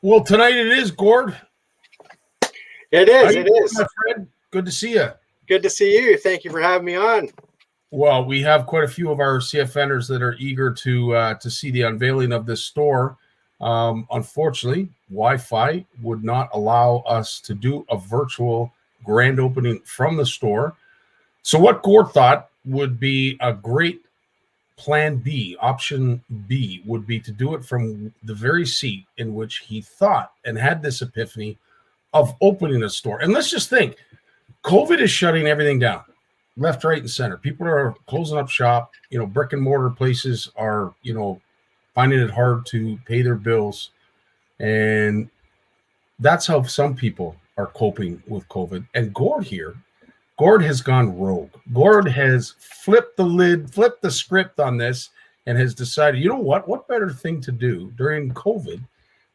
Well, tonight it is, Gord. It is. It is. My friend? Good to see you. Good to see you. Thank you for having me on. Well, we have quite a few of our CFNers that are eager to see the unveiling of this store. Unfortunately, Wi-Fi would not allow us to do a virtual grand opening from the store. So what Gord thought would be a great plan B, option B, would be to do it from the very seat in which he thought and had this epiphany of opening a store. And let's just think, COVID is shutting everything down, left, right, and center. People are closing up shop. Brick and mortar places are, finding it hard to pay their bills. And that's how some people are coping with COVID. And Gord has gone rogue. Gord has flipped the script on this, and has decided, you know what better thing to do during COVID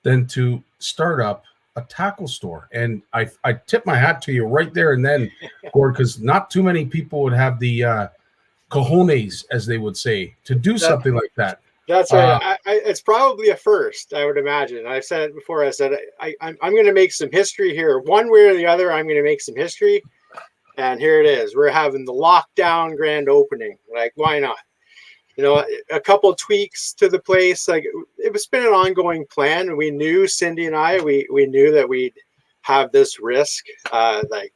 than to start up a tackle store. And I tip my hat to you right there and then, Gord, because not too many people would have the cojones, as they would say, to do something like that. That's right. It's probably a first, I would imagine. I've said it before. I said I'm going to make some history here. One way or the other, I'm going to make some history. And here it is. We're having the lockdown grand opening. Like, why not? A couple tweaks to the place. Like, it's been an ongoing plan. We knew, Cindy and I, we knew that we'd have this risk. Like,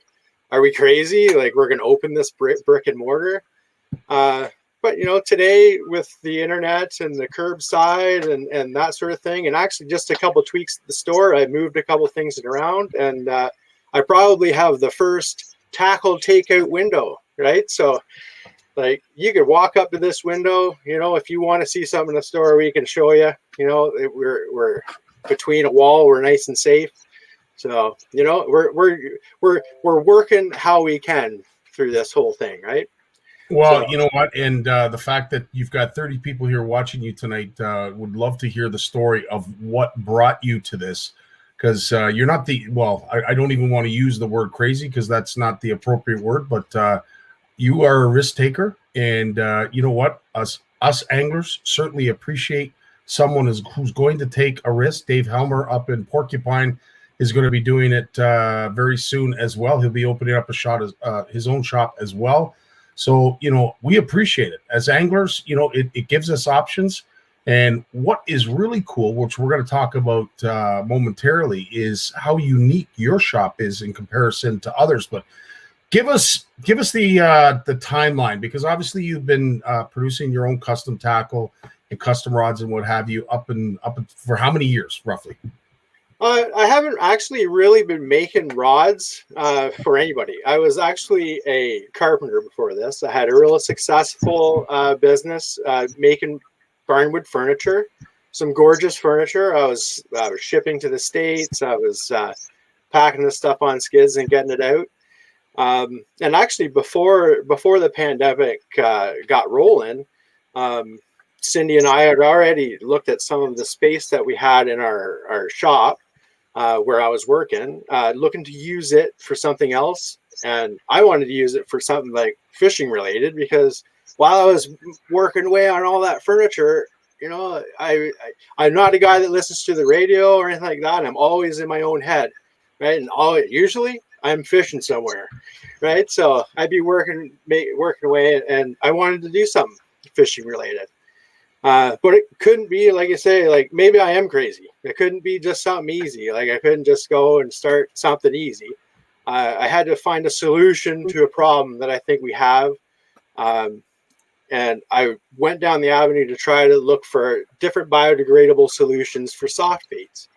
are we crazy? Like, we're going to open this brick and mortar. But, today with the internet and the curbside and that sort of thing, and actually just a couple tweaks to the store, I moved a couple things around, and I probably have the first tackle takeout window, right? So, like, you could walk up to this window, if you want to see something in the store, we can show you. We're between a wall, we're nice and safe. So, we're working how we can through this whole thing, right? Well, you know what? And the fact that you've got 30 people here watching you tonight, would love to hear the story of what brought you to this. Because you're not I don't even want to use the word crazy, because that's not the appropriate word, but you are a risk taker. And you know what? Us anglers certainly appreciate someone who's going to take a risk. Dave Helmer up in Porcupine is going to be doing it very soon as well. He'll be opening up his own shop as well. So, we appreciate it. As anglers, it gives us options. And what is really cool, which we're going to talk about momentarily, is how unique your shop is in comparison to others. But give us the timeline, because obviously you've been producing your own custom tackle and custom rods and what have you up for how many years roughly? I haven't actually really been making rods for anybody. I was actually a carpenter before this. I had a real successful business making barnwood furniture, some gorgeous furniture. I was shipping to the States. I was packing the stuff on skids and getting it out. And actually, before the pandemic got rolling, Cindy and I had already looked at some of the space that we had in our shop where I was working, looking to use it for something else. And I wanted to use it for something like fishing related, because while I was working away on all that furniture, I'm not a guy that listens to the radio or anything like that. I'm always in my own head, right? And usually I'm fishing somewhere, right? So I'd be working away, and I wanted to do something fishing related. But it couldn't be, like you say, like, maybe I am crazy. It couldn't be just something easy. Like, I couldn't just go and start something easy. I had to find a solution to a problem that I think we have. And I went down the avenue to try to look for different biodegradable solutions for soft baits.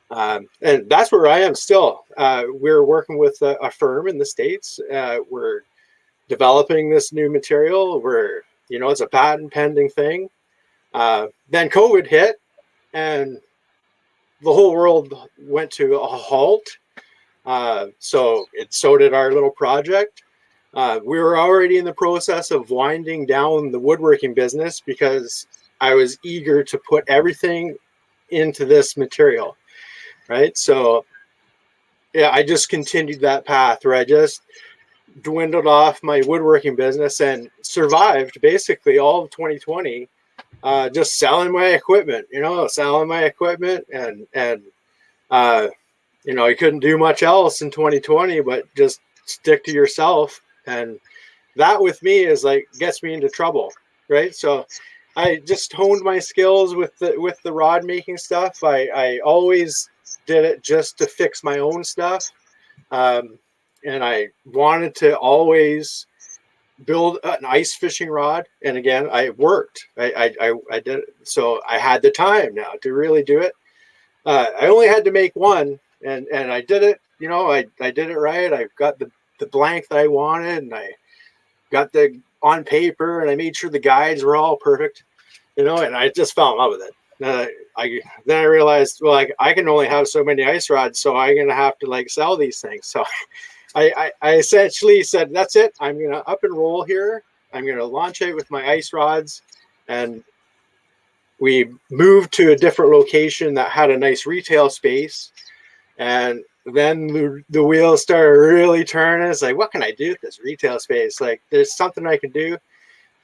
And that's where I am still. We're working with a firm in the States. We're developing this new material. It's a patent pending thing. Then COVID hit, and the whole world went to a halt. So did our little project. We were already in the process of winding down the woodworking business, because I was eager to put everything into this material, right? So, yeah, I just continued that path where I just dwindled off my woodworking business and survived basically all of 2020, just selling my equipment, and You know, you couldn't do much else in 2020, but just stick to yourself. And that with me is like, gets me into trouble. Right. So I just honed my skills with the rod making stuff. I always did it just to fix my own stuff. And I wanted to always build an ice fishing rod. And again, I worked. I did it. So I had the time now to really do it. I only had to make one, and I did it. You know, I did it right. I got the blank that I wanted, and I got the on paper, and I made sure the guides were all perfect. You know, and I just fell in love with it. Then I realized, well, like, I can only have so many ice rods, so I'm gonna have to like sell these things. So I essentially said, that's it. I'm gonna up and roll here. I'm gonna launch out with my ice rods, and we moved to a different location that had a nice retail space. And then the wheels started really turning. It's like, what can I do with this retail space? Like, there's something I can do.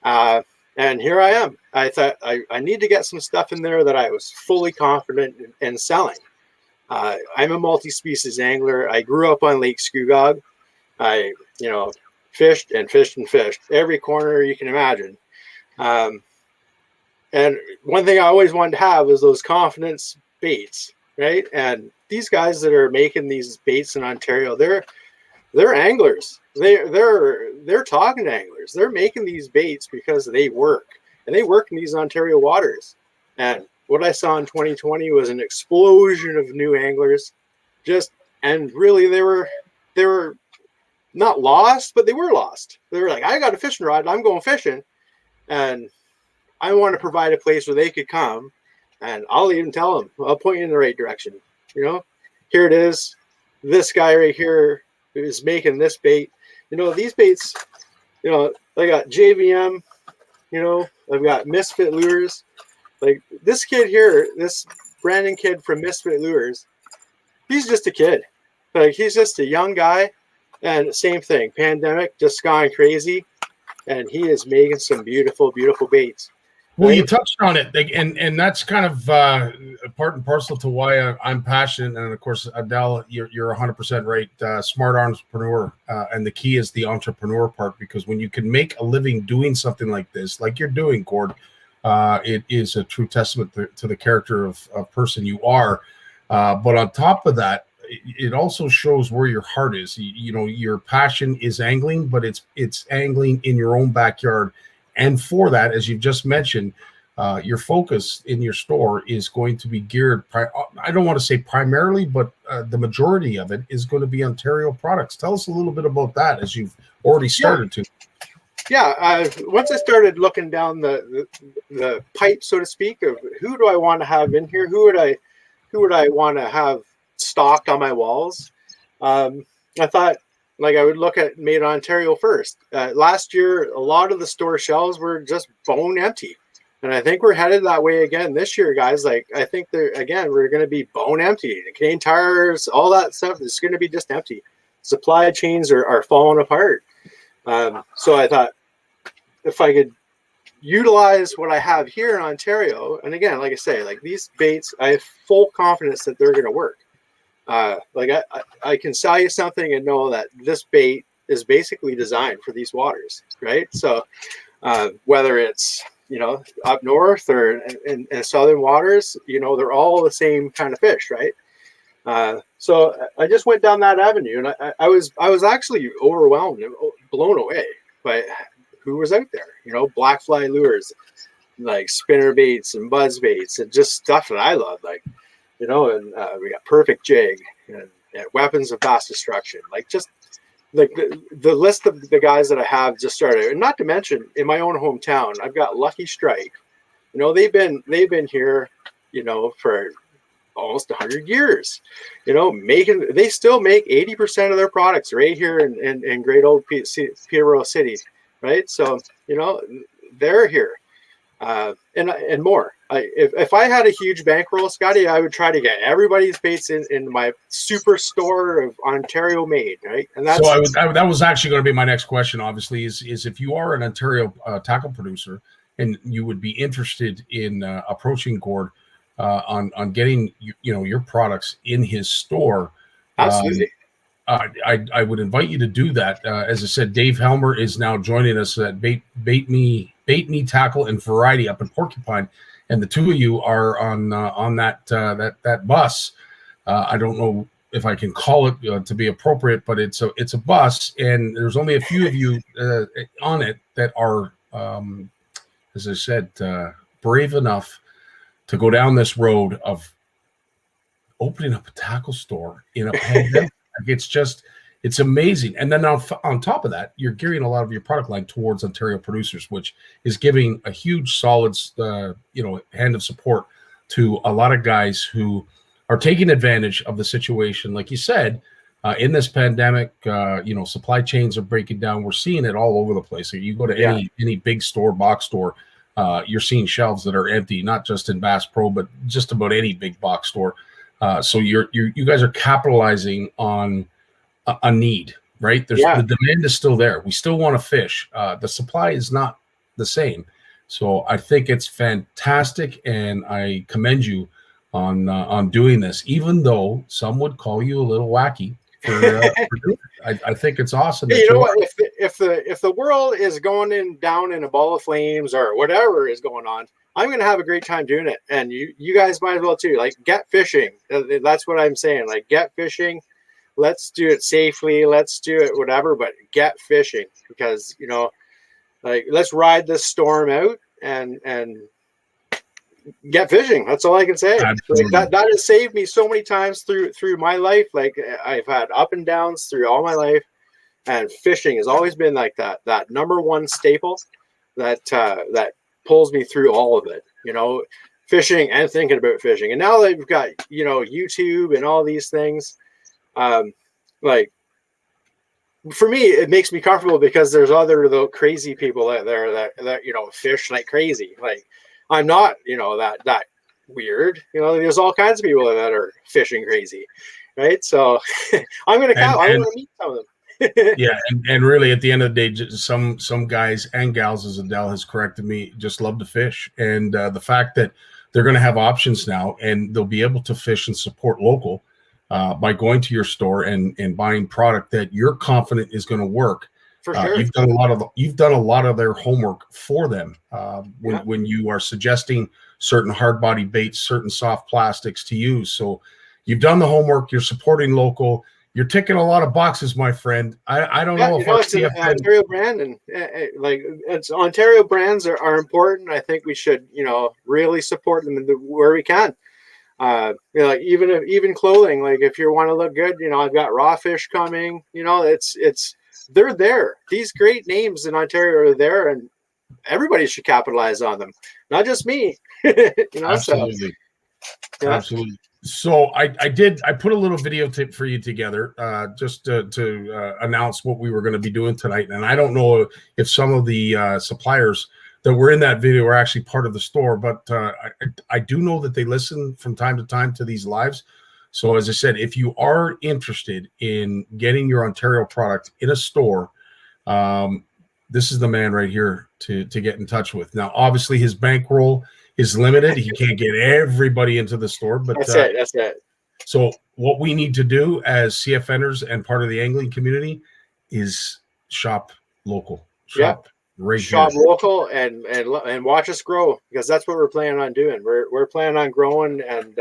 And here I am. I thought I need to get some stuff in there that I was fully confident in selling. I'm a multi-species angler. I grew up on Lake Scugog. I, you know, fished and fished and fished every corner you can imagine. And one thing I always wanted to have was those confidence baits, right? And these guys that are making these baits in Ontario, they're anglers. They're talking to anglers. They're making these baits because they work, and they work in these Ontario waters. And what I saw in 2020 was an explosion of new anglers. And really they were not lost, but they were lost. They were like, I got a fishing rod, I'm going fishing, and I want to provide a place where they could come, and I'll even tell them, I'll point you in the right direction. You know, here it is. This guy right here is making this bait. You know, these baits, you know, I got JVM, you know, I've got Misfit Lures. Like this kid here, this Brandon kid from Misfit Lures, he's just a kid. Like he's just a young guy, and same thing, pandemic, just gone crazy, and he is making some beautiful, beautiful baits. Well, you touched on it, and that's kind of part and parcel to why I'm passionate. And of course, Adele, you're 100% right. Smart entrepreneur, and the key is the entrepreneur part, because when you can make a living doing something like this, like you're doing, Gord, it is a true testament to the character of person you are. But on top of that, it also shows where your heart is. You know, your passion is angling, but it's angling in your own backyard. And for that, as you've just mentioned, your focus in your store is going to be geared, I don't want to say primarily, but the majority of it is going to be Ontario products. Tell us a little bit about that, as you've already started to. Yeah, once I started looking down the pipe, so to speak, of who do I want to have in here, who would I want to have stocked on my walls, I thought, like, I would look at Made in Ontario first. Last year, a lot of the store shelves were just bone empty. And I think we're headed that way again this year, guys. Like, I think we're going to be bone empty. The Canadian Tires, all that stuff is going to be just empty. Supply chains are falling apart. So I thought, if I could utilize what I have here in Ontario, and again, like I say, like these baits, I have full confidence that they're going to work. Like I can sell you something and know that this bait is basically designed for these waters, right? So whether it's, you know, up north or in southern waters, you know, they're all the same kind of fish, right? So I just went down that avenue, and I was actually overwhelmed and blown away by who was out there. You know, black fly lures, like spinner baits and buzz baits, and just stuff that I love, like. You know, and we got Perfect Jig and Weapons of Mass Destruction. Like, just like the list of the guys that I have just started. And not to mention, in my own hometown, I've got Lucky Strike. You know, they've been here, you know, for almost 100 years. You know, they still make 80% of their products right here in great old Peterborough City, right? So, you know, they're here. And more. If I had a huge bankroll, Scotty, I would try to get everybody's baits in my super store of Ontario made, right? And that's that was actually going to be my next question. Obviously, is if you are an Ontario tackle producer and you would be interested in approaching Gord, on getting your products in his store. Absolutely. I would invite you to do that. As I said, Dave Helmer is now joining us at Bait Me Tackle and Variety up in Porcupine, and the two of you are on that bus. I don't know if I can call it to be appropriate, but it's a bus, and there's only a few of you on it that are, as I said, brave enough to go down this road of opening up a tackle store in a pandemic. It's amazing. And then on top of that, you're gearing a lot of your product line towards Ontario producers, which is giving a huge solid, hand of support to a lot of guys who are taking advantage of the situation. Like you said, in this pandemic, supply chains are breaking down. We're seeing it all over the place. So you go to any big store, box store, you're seeing shelves that are empty, not just in Bass Pro, but just about any big box store. So you guys are capitalizing on a need, right? The demand is still there. We still want to fish. The supply is not the same. So I think it's fantastic, and I commend you on doing this, even though some would call you a little wacky. I think it's awesome. You know what? If the world is going down in a ball of flames or whatever is going on, I'm going to have a great time doing it. And you guys might as well too. Like, get fishing. That's what I'm saying. Like, get fishing. Let's do it safely. Let's do it whatever, but get fishing, because, let's ride this storm out and get fishing. That's all I can say. Like, that has saved me so many times through my life. Like, I've had up and downs through all my life, and fishing has always been like that number one staple that pulls me through all of it, fishing and thinking about fishing. And now that we've got, YouTube and all these things, like, for me, it makes me comfortable because there's other crazy people out there that fish like crazy. Like, I'm not, that weird. There's all kinds of people that are fishing crazy, right? So I want to meet some of them. Yeah, and really, at the end of the day, some guys and gals, as Adele has corrected me, just love to fish. And the fact that they're going to have options now, and they'll be able to fish and support local by going to your store and buying product that you're confident is going to work. For sure. You've done a lot of their homework for them when you are suggesting certain hard body baits, certain soft plastics to use. So you've done the homework. You're supporting local. You're ticking a lot of boxes, my friend. I don't know if it's an Ontario brand, and it's Ontario brands are important. I think we should really support them where we can. Like, even clothing. Like, if you want to look good, I've got Raw Fish coming. They're there. These great names in Ontario are there, and everybody should capitalize on them, not just me. Absolutely. So, absolutely. So I put a little video tip for you together, just to announce what we were going to be doing tonight. And I don't know if some of the suppliers that were in that video are actually part of the store, but I do know that they listen from time to time to these lives. So as I said, if you are interested in getting your Ontario product in a store, this is the man right here to get in touch with. Now, obviously, his bankroll is limited. He can't get everybody into the store, but that's it. So what we need to do as CFNers and part of the angling community is shop local. Shop local and watch us grow, because that's what we're planning on doing. We're planning on growing, and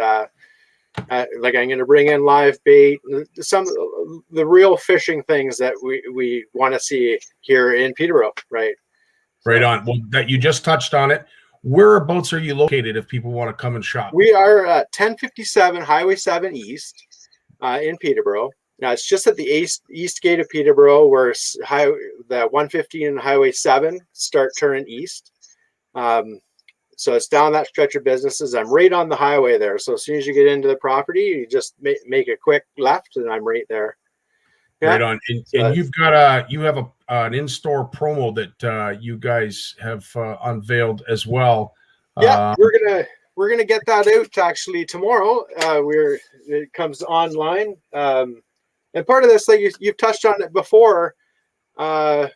like, I'm going to bring in live bait, some of the real fishing things that we want to see here in Peterborough, right? Right on. Well, that you just touched on it. Whereabouts are you located if people want to come and shop? We are at 1057 Highway 7 East in Peterborough. Now, it's just at the east gate of Peterborough, where the 115 and Highway 7 start turning east. So it's down that stretch of businesses. I'm right on the highway there. So as soon as you get into the property, you just make a quick left, and I'm right there. Yeah. Right on. And you've got you have an in-store promo that you guys have unveiled as well. Yeah, we're gonna get that out actually tomorrow. It comes online. And part of this, like you've touched on it before, we're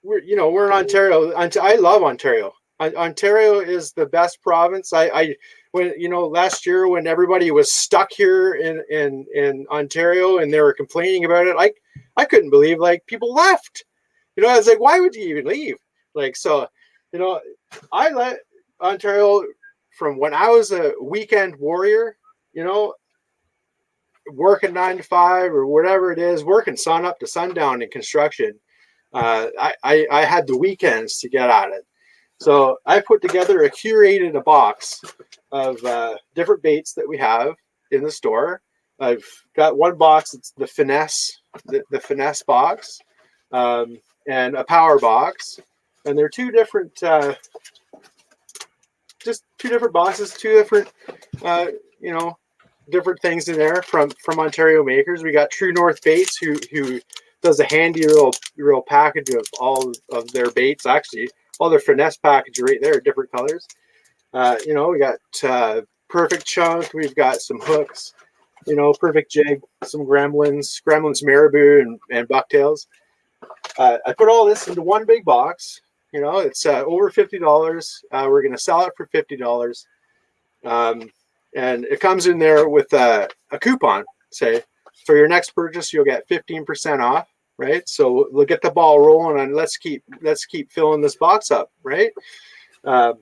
in Ontario. I love Ontario. Ontario is the best province. When last year when everybody was stuck here in Ontario and they were complaining about it, I couldn't believe like people left. I was like, why would you even leave? Like, so, I let Ontario from when I was a weekend warrior, working 9 to 5 or whatever it is, working sun up to sundown in construction. I had the weekends to get at it. So I put together a box of different baits that we have in the store. I've got one box. It's the finesse, the finesse box, and a power box. And they're two different, just two different boxes, two different, different things in there from Ontario makers. We got True North Baits, who does a handy little package of all of their baits. Actually, all their finesse package right there, different colors. We got Perfect Chunk. We've got some hooks. Perfect Jig, some Gremlins Marabou, and Bucktails. I put all this into one big box. It's over $50. We're going to sell it for $50. And it comes in there with a coupon. Say, for your next purchase, you'll get 15% off. Right, so we'll get the ball rolling, and let's keep filling this box up. Right, so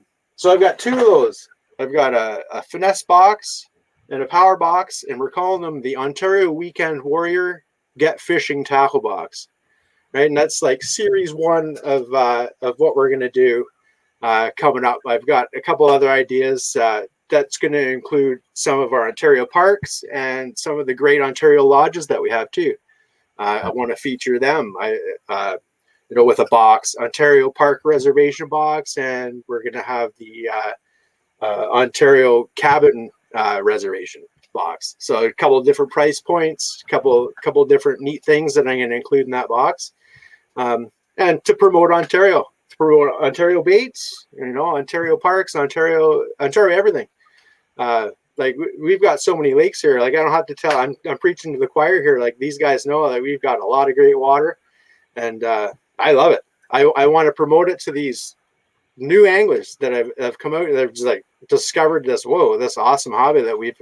I've got two of those. I've got a finesse box and a power box, and we're calling them the Ontario Weekend Warrior Get Fishing Tackle Box. Right, and that's like series 1 of what we're gonna do coming up. I've got a couple other ideas. That's going to include some of our Ontario parks and some of the great Ontario lodges that we have too. I want to feature them. With a box, Ontario Park Reservation box, and we're going to have the Ontario Cabin Reservation box. So a couple of different price points, couple of different neat things that I'm going to include in that box, and to promote Ontario baits, Ontario parks, Ontario everything. Like we've got so many lakes here. Like I don't have to tell. I'm preaching to the choir here. Like these guys know that we've got a lot of great water, and I love it. I want to promote it to these new anglers that have come out. They've just like discovered this awesome hobby that we've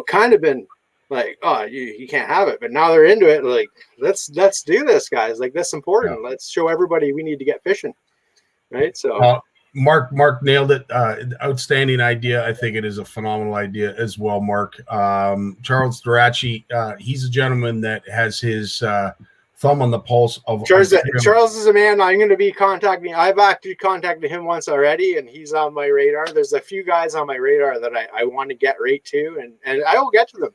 kind of been like, oh, you can't have it, but now they're into it. Like let's do this, guys. Like that's important. Yeah. Let's show everybody we need to get fishing, right? So. Mark nailed it. Outstanding idea. I think it is a phenomenal idea as well, Mark. Charles DeRacci, he's a gentleman that has his thumb on the pulse of Charles is a man I'm going to be contacting. I've actually contacted him once already, and he's on my radar. There's a few guys on my radar that I want to get right to, and I will get to them.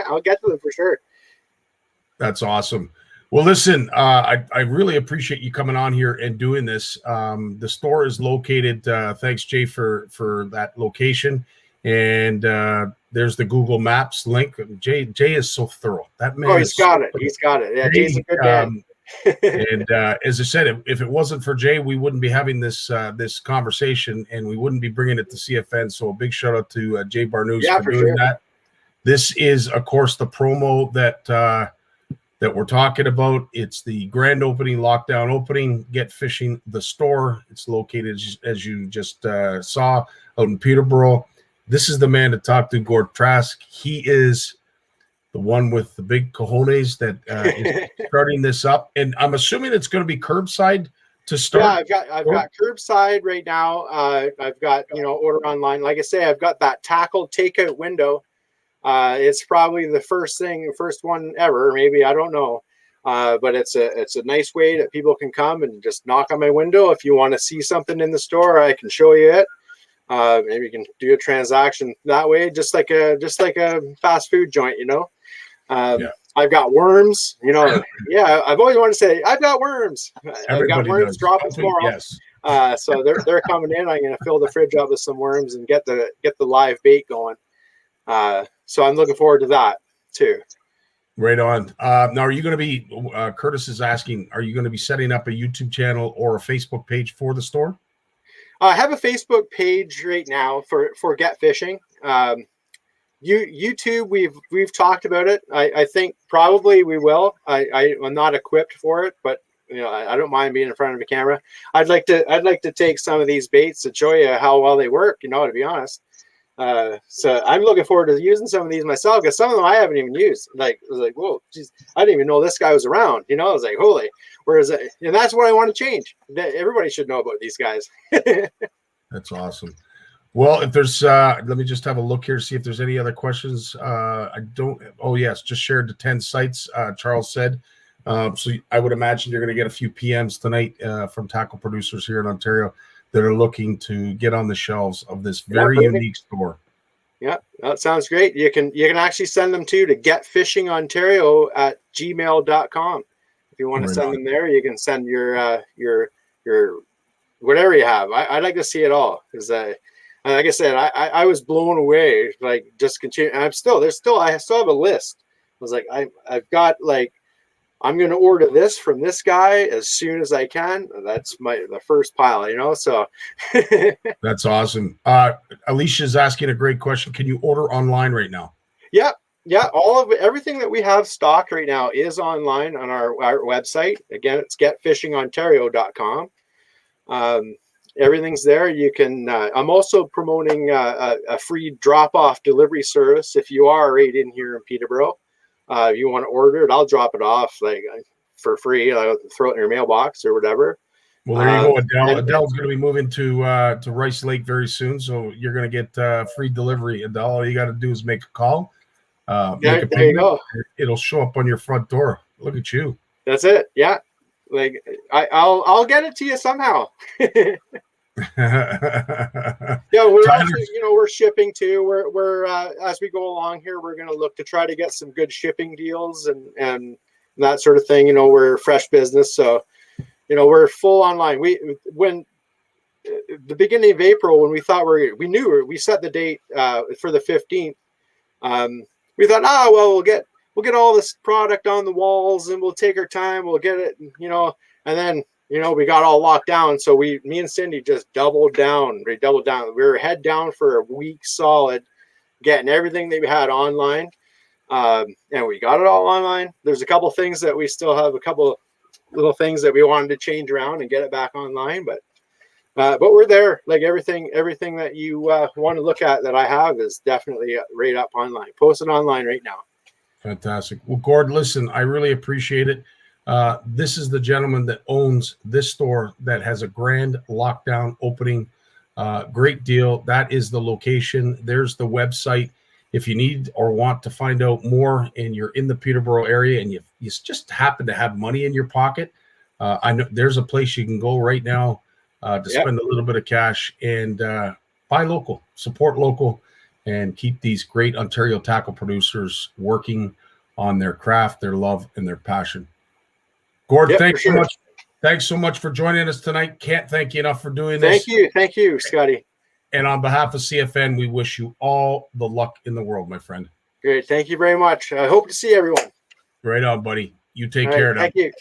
I'll get to them for sure. That's awesome. Well, listen, I really appreciate you coming on here and doing this. The store is located, thanks, Jay, for that location. And there's the Google Maps link. Jay is so thorough. That man he's got it. He's got it. Yeah, Jay's a good man. And as I said, if it wasn't for Jay, we wouldn't be having this conversation, and we wouldn't be bringing it to CFN. So a big shout out to Jay Barnews for doing that. This is, of course, the promo that we're talking about. It's the grand opening, lockdown opening, Get Fishing the store. It's located, as you just saw, out in Peterborough. This is the man to talk to, Gord Trask. He is the one with the big cojones that is starting this up. And I'm assuming it's going to be curbside to start. Yeah, I've got curbside right now. I've got, order online. Like I say, I've got that tackle takeout window. It's probably the first one ever, maybe, I don't know. But it's a nice way that people can come and just knock on my window. If you want to see something in the store, I can show you it. Maybe you can do a transaction that way, just like a fast food joint, I've got worms, yeah, I've always wanted to say, I've got worms. I've got worms dropping tomorrow. Yes. So they're coming in. I'm going to fill the fridge up with some worms and get the live bait going. So I'm looking forward to that too. Right on. Now, are you going to be, Curtis is asking, are you going to be setting up a YouTube channel or a Facebook page for the store? I have a Facebook page right now for Get Fishing. YouTube, we've talked about it. I think probably we will. I'm not equipped for it, but I don't mind being in front of a camera. I'd like to take some of these baits to show you how well they work, to be honest. So I'm looking forward to using some of these myself, because some of them I haven't even used. Like, I was like, whoa, geez, I didn't even know this guy was around. I was like, holy, and that's what I want to change. Everybody should know about these guys. That's awesome. Well, if there's, let me just have a look here, see if there's any other questions. I don't. Oh, yes, just shared to 10 sites, Charles said. So I would imagine you're going to get a few PMs tonight from tackle producers here in Ontario that are looking to get on the shelves of this very unique store. Yeah, that sounds great. You can actually send them to getfishingontario@gmail.com. If you want to send them there, you can send your whatever you have. I'd like to see it all, because like I said, I was blown away. Like, just continue. And I still have a list. I was like, I've got, like, I'm going to order this from this guy as soon as I can. That's the first pile, so. That's awesome. Alicia's asking a great question. Can you order online right now? Yeah. Everything that we have stocked right now is online on our website. Again, it's getfishingontario.com. Everything's there. You can, I'm also promoting a free drop-off delivery service. If you are right in here in Peterborough, if you want to order it, I'll drop it off for free. I'll throw it in your mailbox or whatever. Well, there you go, Adele. Adele's going to be moving to Rice Lake very soon, so you're going to get free delivery. Adele, all you got to do is make a call. Make a payment. There you go. It'll show up on your front door. Look at you. That's it. Yeah, like I'll get it to you somehow. Yeah, we're also, we're shipping too. We're as we go along here, we're going to look to try to get some good shipping deals and that sort of thing. We're a fresh business, so we're full online. When the beginning of April, when we thought we set the date for the 15th. We thought, we'll get all this product on the walls and we'll take our time. We'll get it, and then. We got all locked down. So me and Cindy just doubled down. We were head down for a week solid, getting everything that we had online. And we got it all online. There's a couple things that we still have, a couple little things that we wanted to change around and get it back online. But we're there. Like, everything that you want to look at that I have is definitely right up online. Posted online right now. Fantastic. Well, Gord, listen, I really appreciate it. This is the gentleman that owns this store that has a grand lockdown opening. Great deal. That is the location. There's the website. If you need or want to find out more and you're in the Peterborough area and you just happen to have money in your pocket, I know there's a place you can go right now to spend a little bit of cash and buy local, support local, and keep these great Ontario tackle producers working on their craft, their love, and their passion. Gord, thanks so much. Thanks so much for joining us tonight. Can't thank you enough for doing this. Thank you, Scotty. And on behalf of CFN, we wish you all the luck in the world, my friend. Great. Thank you very much. I hope to see everyone. Right on, buddy. You take care now. Thank you.